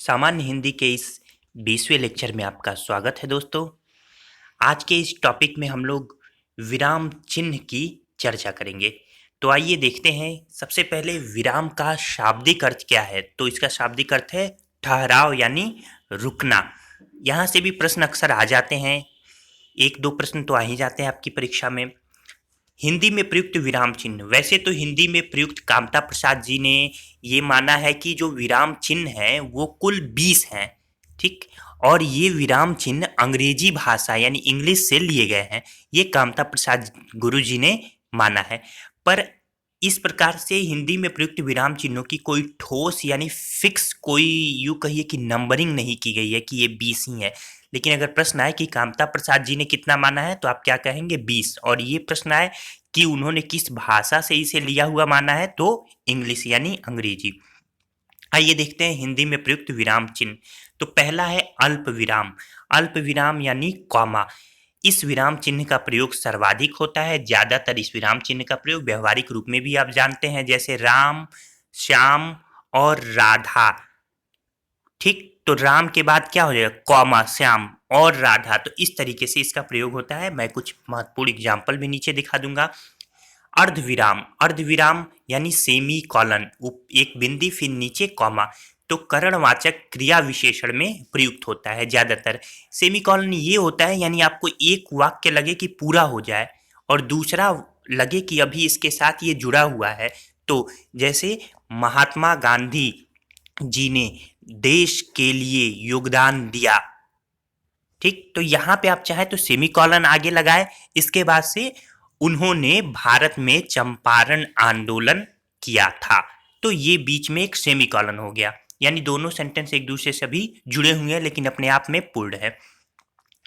सामान्य हिंदी के इस 20वें लेक्चर में आपका स्वागत है दोस्तों। आज के इस टॉपिक में हम लोग विराम चिन्ह की चर्चा करेंगे। तो आइए देखते हैं। सबसे पहले विराम का शाब्दिक अर्थ क्या है। तो इसका शाब्दिक अर्थ है ठहराव यानी रुकना। यहाँ से भी प्रश्न अक्सर आ जाते हैं, एक दो प्रश्न तो आ ही जाते हैं आपकी परीक्षा में। हिंदी में प्रयुक्त विराम चिन्ह, वैसे तो हिंदी में प्रयुक्त कामता प्रसाद जी ने ये माना है कि जो विराम चिन्ह है वो कुल 20 हैं, ठीक। और ये विराम चिन्ह अंग्रेजी भाषा यानी इंग्लिश से लिए गए हैं, ये कामता प्रसाद गुरु जी ने माना है। पर इस प्रकार से हिंदी में प्रयुक्त विराम चिन्हों की कोई ठोस यानी फिक्स कोई यूं कहिए कि नंबरिंग नहीं की गई है कि ये 20 ही है। लेकिन अगर प्रश्न आए कि कामता प्रसाद जी ने कितना माना है तो आप क्या कहेंगे, 20। और ये प्रश्न आए कि उन्होंने किस भाषा से इसे लिया हुआ माना है तो इंग्लिश यानी अंग्रेजी। आइए देखते हैं हिंदी में प्रयुक्त विराम चिन्ह। तो पहला है अल्प विराम। अल्प विराम यानी कॉमा। इस विराम चिन्ह का प्रयोग सर्वाधिक होता है। ज्यादातर इस विराम चिन्ह का प्रयोग व्यवहारिक रूप में भी आप जानते हैं, जैसे राम, श्याम और राधा, ठीक। तो राम के बाद क्या हो जाएगा, कॉमा, श्याम और राधा। तो इस तरीके से इसका प्रयोग होता है। मैं कुछ महत्वपूर्ण एग्जाम्पल भी नीचे दिखा दूंगा। अर्धविराम, अर्धविराम यानी सेमी कॉलन, एक बिंदी फिर नीचे कॉमा। तो करणवाचक क्रिया विशेषण में प्रयुक्त होता है ज्यादातर। सेमी कॉलन ये होता है यानी आपको एक वाक्य लगे कि पूरा हो जाए और दूसरा लगे कि अभी इसके साथ ये जुड़ा हुआ है। तो जैसे महात्मा गांधी जी ने देश के लिए योगदान दिया, ठीक। तो यहां पे आप चाहे तो सेमी कॉलन आगे लगाए, इसके बाद से उन्होंने भारत में चंपारण आंदोलन किया था। तो ये बीच में एक सेमी कॉलन हो गया, यानी दोनों सेंटेंस एक दूसरे से भी जुड़े हुए हैं लेकिन अपने आप में पूर्ण है।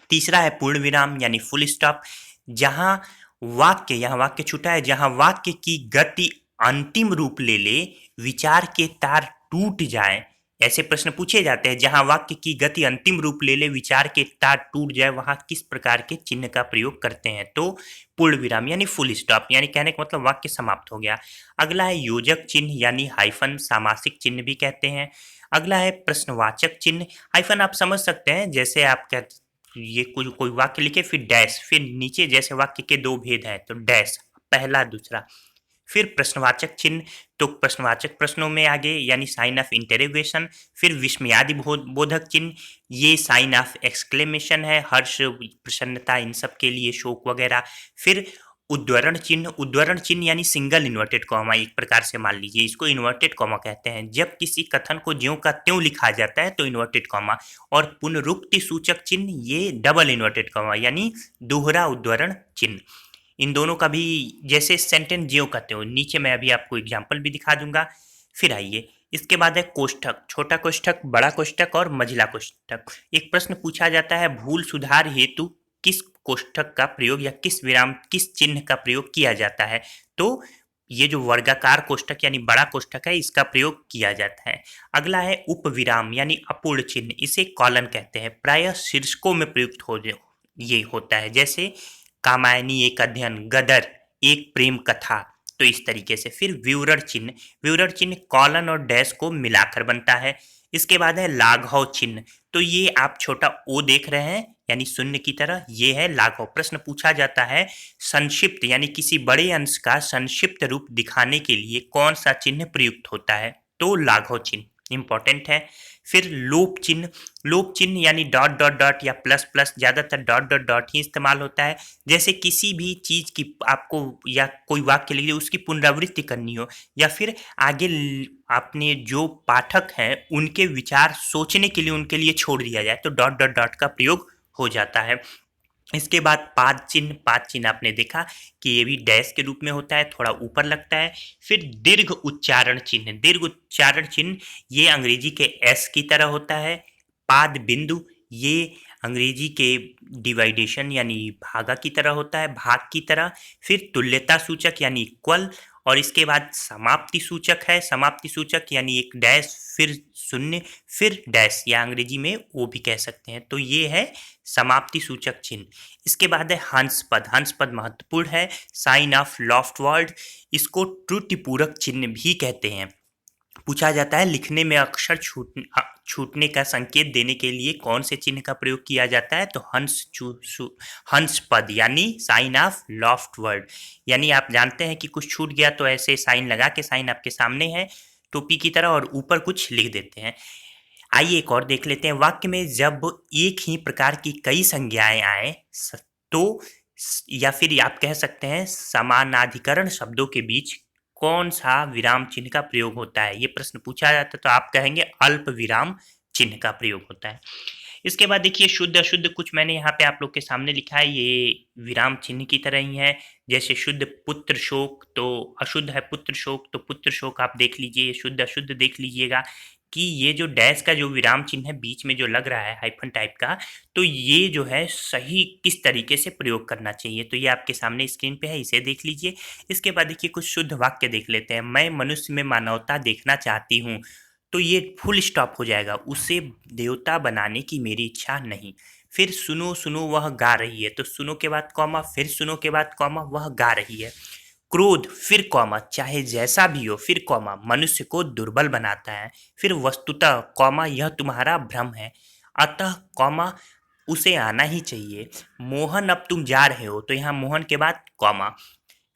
तीसरा है पूर्ण विराम यानी फुल स्टॉप। जहां वाक्य, यहां वाक्य छूटा है, जहां वाक्य की गति अंतिम रूप ले ले, विचार के तार टूट जाएं, ऐसे प्रश्न पूछे जाते हैं। जहां वाक्य की गति अंतिम रूप ले ले, विचार के तार टूट जाए, वहां किस प्रकार के चिन्ह का प्रयोग करते हैं। तो पूर्ण विराम यानी फुल स्टॉप, यानी कहने का मतलब वाक्य समाप्त हो गया। अगला है योजक चिन्ह यानी हाइफन, सामासिक चिन्ह भी कहते हैं। अगला है प्रश्नवाचक चिन्ह। हाइफन आप समझ सकते हैं, जैसे आप कहते ये कोई कोई वाक्य लिखे फिर डैश, फिर नीचे जैसे वाक्य के दो भेद हैं तो डैश, पहला दूसरा, फिर प्रश्नवाचक चिन्ह। तो प्रश्नवाचक प्रश्नों में आगे यानी साइन ऑफ इंटरोगेशन। फिर विस्मयादि बोधक चिन्ह, ये साइन ऑफ एक्सक्लेमेशन है, हर्ष, प्रसन्नता, इन सब के लिए, शोक वगैरह। फिर उद्धरण चिन्ह, उद्धरण चिन्ह यानी सिंगल इन्वर्टेड कॉमा, एक प्रकार से मान लीजिए इसको इन्वर्टेड कॉमा कहते हैं। जब किसी कथन को ज्यों का त्यों लिखा जाता है तो इन्वर्टेड कॉमा। और पुनरुक्ति सूचक चिन्ह, ये डबल इन्वर्टेड कॉमा यानी दोहरा उद्धरण चिन्ह। इन दोनों का भी जैसे सेंटेंस ज्यों का त्यों, नीचे मैं अभी आपको एग्जाम्पल भी दिखा दूंगा। फिर आइए इसके बाद है कोष्ठक, छोटा कोष्ठक, बड़ा कोष्ठक और मझिला कोष्ठक। एक प्रश्न पूछा जाता है, भूल सुधार हेतु किस कोष्ठक का प्रयोग या किस विराम, किस चिन्ह का प्रयोग किया जाता है। तो ये जो वर्गाकार कोष्ठक यानी बड़ा कोष्ठक है, इसका प्रयोग किया जाता है। अगला है उपविराम यानी अपूर्ण चिन्ह, इसे कॉलन कहते हैं। प्रायः शीर्षकों में प्रयुक्त हो ये होता है, जैसे कामायनी एक अध्ययन, गदर एक प्रेम कथा। तो इस तरीके से। फिर विवरण चिन्ह, विवरण चिन्ह कॉलन और डैश को मिलाकर बनता है। इसके बाद है लाघव चिन्ह। तो ये आप छोटा ओ देख रहे हैं यानी शून्य की तरह, ये है लाघव। प्रश्न पूछा जाता है संक्षिप्त यानी किसी बड़े अंश का संक्षिप्त रूप दिखाने के लिए कौन सा चिन्ह प्रयुक्त होता है, तो लाघव चिन्ह इंपॉर्टेंट है। फिर लोप चिन्ह, लोप चिन्ह यानी डॉट डॉट डॉट या प्लस प्लस, ज्यादातर डॉट डॉट डॉट ही इस्तेमाल होता है। जैसे किसी भी चीज की आपको या कोई वाक्य लिखिए उसकी पुनरावृत्ति करनी हो, या फिर आगे आपने जो पाठक हैं उनके विचार सोचने के लिए उनके लिए छोड़ दिया जाए तो डॉट डॉट डॉट का प्रयोग हो जाता है। इसके बाद पाद चिन्ह, पाद चिन्ह आपने देखा कि ये भी डैश के रूप में होता है, थोड़ा ऊपर लगता है। फिर दीर्घ उच्चारण चिन्ह, दीर्घ उच्चारण चिन्ह ये अंग्रेजी के एस की तरह होता है। पाद बिंदु, ये अंग्रेजी के डिवाइडेशन यानी भागा की तरह होता है, भाग की तरह। फिर तुल्यता सूचक यानी इक्वल, और इसके बाद समाप्ति सूचक है, समाप्ति सूचक यानी एक डैश फिर शून्य फिर डैश, या अंग्रेजी में वो भी कह सकते हैं। तो ये है समाप्ति सूचक चिन्ह। इसके बाद है हंस पद, हंस पद महत्वपूर्ण है, साइन ऑफ लॉफ्ट वर्ड, इसको त्रुटिपूरक चिन्ह भी कहते हैं। पूछा जाता है लिखने में अक्षर छूटने का संकेत देने के लिए कौन से चिन्ह का प्रयोग किया जाता है, तो हंस पद यानी साइन ऑफ लॉफ्ट वर्ड। यानी आप जानते हैं कि कुछ छूट गया तो ऐसे साइन लगा के, साइन आपके सामने है टोपी की तरह, और ऊपर कुछ लिख देते हैं। आइए एक और देख लेते हैं। वाक्य में जब एक ही प्रकार की कई संज्ञाएं आए तो या फिर आप कह सकते हैं समानाधिकरण शब्दों के बीच कौन सा विराम चिन्ह का प्रयोग होता है, ये प्रश्न पूछा जाता है तो आप कहेंगे अल्प विराम चिन्ह का प्रयोग होता है। इसके बाद देखिए शुद्ध अशुद्ध, कुछ मैंने यहाँ पे आप लोग के सामने लिखा है, ये विराम चिन्ह की तरह ही है। जैसे शुद्ध पुत्र शोक, तो अशुद्ध है पुत्र शोक, तो पुत्र शोक आप देख लीजिए, शुद्ध अशुद्ध देख लीजिएगा कि ये जो डैश का जो विराम चिन्ह है बीच में जो लग रहा है हाइफन टाइप का, तो ये जो है सही किस तरीके से प्रयोग करना चाहिए, तो ये आपके सामने स्क्रीन पे है, इसे देख लीजिए। इसके बाद देखिए कुछ शुद्ध वाक्य देख लेते हैं। मैं मनुष्य में मानवता देखना चाहती हूँ, तो ये फुल स्टॉप हो जाएगा, उसे देवता बनाने की मेरी इच्छा नहीं। फिर सुनो सुनो वह गा रही है, तो सुनो के बाद कॉमा, फिर सुनो के बाद कॉमा, वह गा रही है। क्रोध फिर कॉमा, चाहे जैसा भी हो, फिर कॉमा, मनुष्य को दुर्बल बनाता है। फिर वस्तुतः कॉमा, यह तुम्हारा भ्रम है। अतः कॉमा, उसे आना ही चाहिए। मोहन अब तुम जा रहे हो, तो यहाँ मोहन के बाद कॉमा।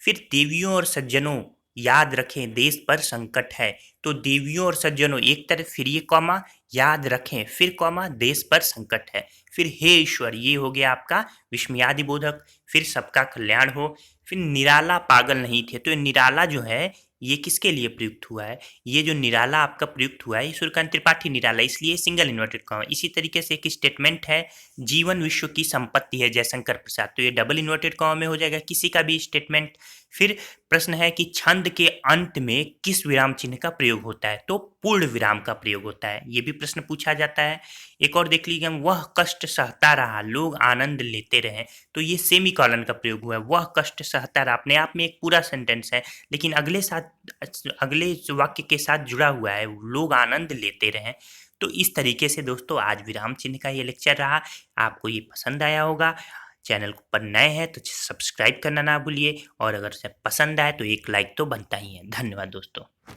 फिर देवियों और सज्जनों याद रखें देश पर संकट है, तो देवियों और सज्जनों एक तरफ, फिर ये कॉमा, याद रखें, फिर कॉमा, देश पर संकट है। फिर हे ईश्वर, ये हो गया आपका विस्मयादि बोधक। फिर सबका कल्याण हो। फिर निराला पागल नहीं थे, तो निराला जो है ये किसके लिए प्रयुक्त हुआ है, ये जो निराला आपका प्रयुक्त हुआ है ये सूर्यकांत त्रिपाठी निराला, इसलिए सिंगल इन्वर्टेड कॉमा। इसी तरीके से एक स्टेटमेंट है, जीवन विश्व की संपत्ति है जयशंकर प्रसाद, तो ये डबल इन्वर्टेड कॉमा में हो जाएगा किसी का भी स्टेटमेंट। फिर प्रश्न है कि छंद के अंत में किस विराम चिन्ह का प्रयोग होता है, तो पूर्ण विराम का प्रयोग होता है, ये भी प्रश्न पूछा जाता है। एक और देख लीजिए, वह कष्ट सहता रहा लोग आनंद लेते रहे, तो ये सेमी कॉलन का प्रयोग हुआ है, वह कष्ट सहता रहा, अपने आप में एक पूरा सेंटेंस है लेकिन अगले वाक्य के साथ जुड़ा हुआ है, लोग आनंद लेते रहे। तो इस तरीके से दोस्तों आज विराम चिन्ह का ये लेक्चर रहा, आपको ये पसंद आया होगा। चैनल पर नए हैं तो सब्सक्राइब करना ना भूलिए, और अगर पसंद आए तो एक लाइक तो बनता ही है। धन्यवाद दोस्तों।